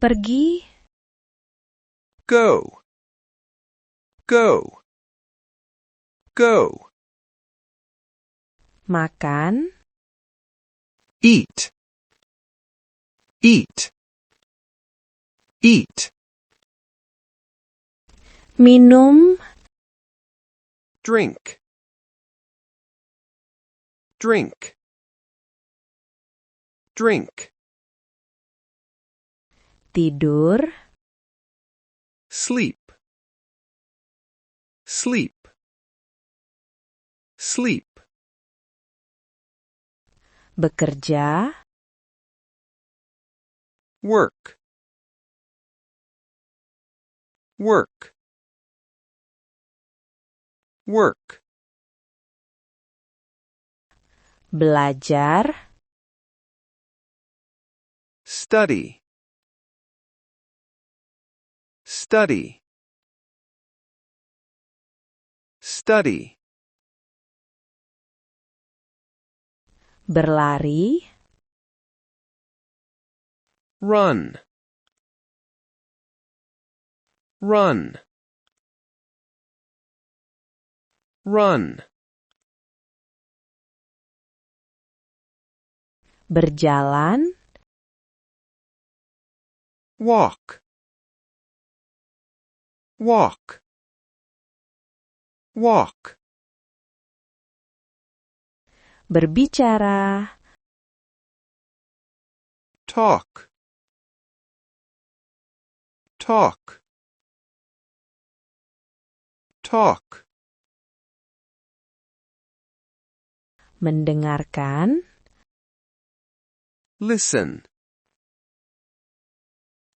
Pergi, Go. Go. Go. makan, Eat. Eat. Eat. minum, Drink. Drink. Drink. tidur, Sleep. Sleep. Sleep. bekerja, Work. Work. Work. belajar, Study. Study. Study. berlari, Run. Run. Run. berjalan, Walk. Walk. Walk. berbicara, Talk. Talk. Talk. mendengarkan, Listen.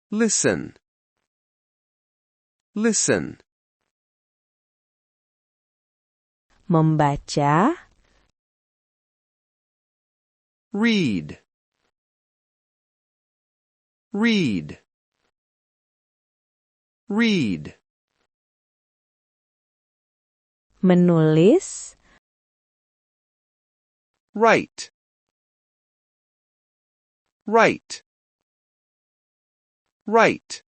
Listen. Listen. membaca, Read. Read. Read. menulis, Write. Write. Write.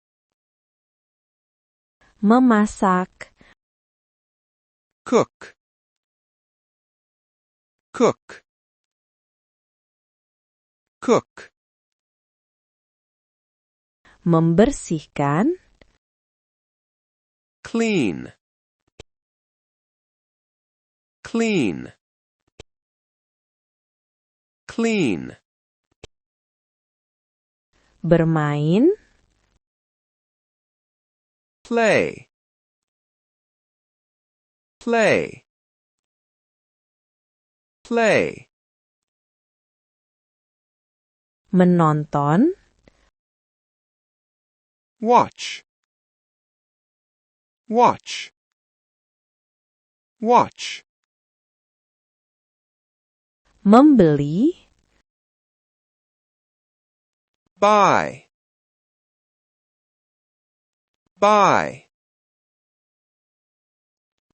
memasak, Cook. Cook. Cook. membersihkan, Clean. Clean. Clean. bermain, Play. Play. Play. menonton, Watch. Watch. Watch. membeli, Buy. Buy.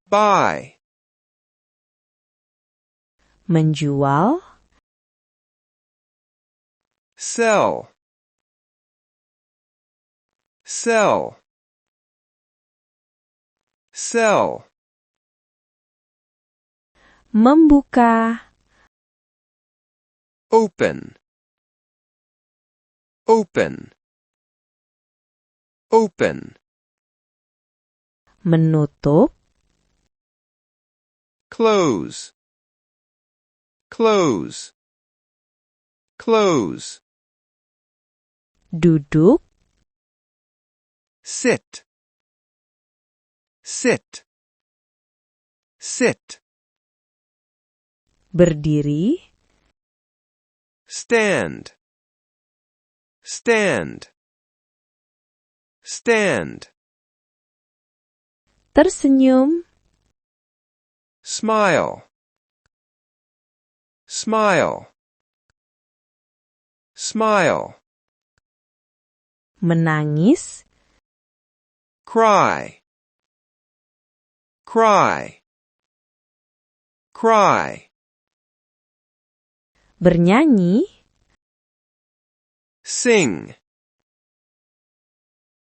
Buy. menjual, Sell. Sell. Sell. membuka, Open. Open. Open. menutup, Close. Close. Close. duduk, Sit. Sit. Sit. berdiri, Stand. Stand. Stand. tersenyum, Smile. Smile. Smile. menangis, Cry. Cry. Cry. bernyanyi, Sing.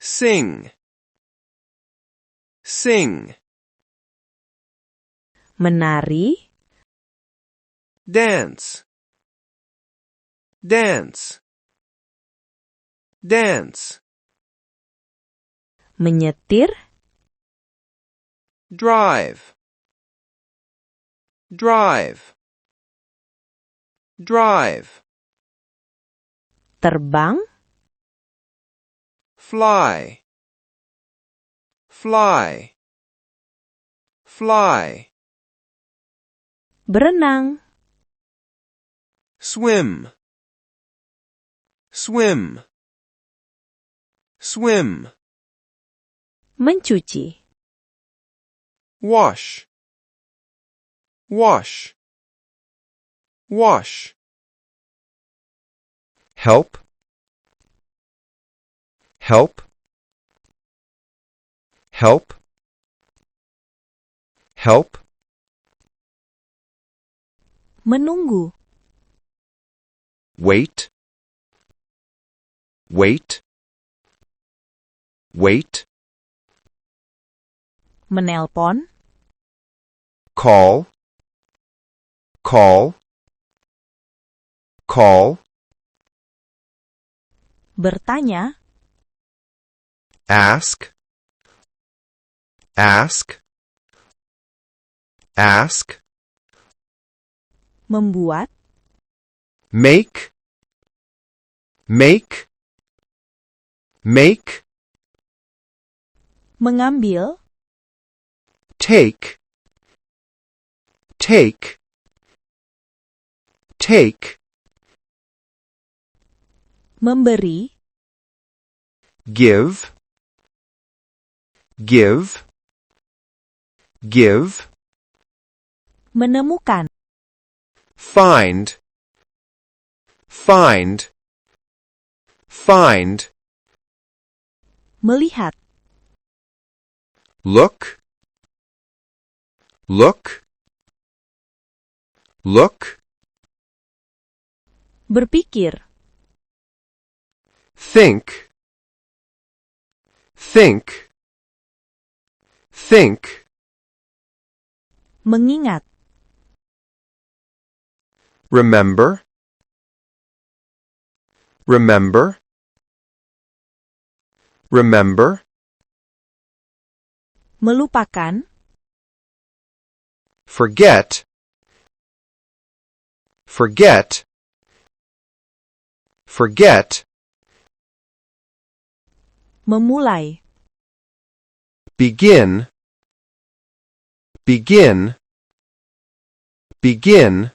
Sing. Sing. Menari, Dance. Dance. Dance. menyetir, Drive. Drive. Drive. terbang, Fly. Fly. Fly. berenang, Swim. Swim. Swim. mencuci, Wash. Wash. Wash. Help. Help. Help. Help. menunggu, Wait. Wait. Wait. menelpon, Call. Call. Call. bertanya, Ask. Ask. Ask. membuat, Make. Make. Make. mengambil, Take. Take. Take. memberi, Give. Give. Give. menemukan, Find. Find. Find. melihat, Look. Look. Look. berpikir, Think. Think. Think. mengingat, Remember. Remember. Remember. melupakan, Forget. Forget. Forget. memulai, Begin. Begin. Begin.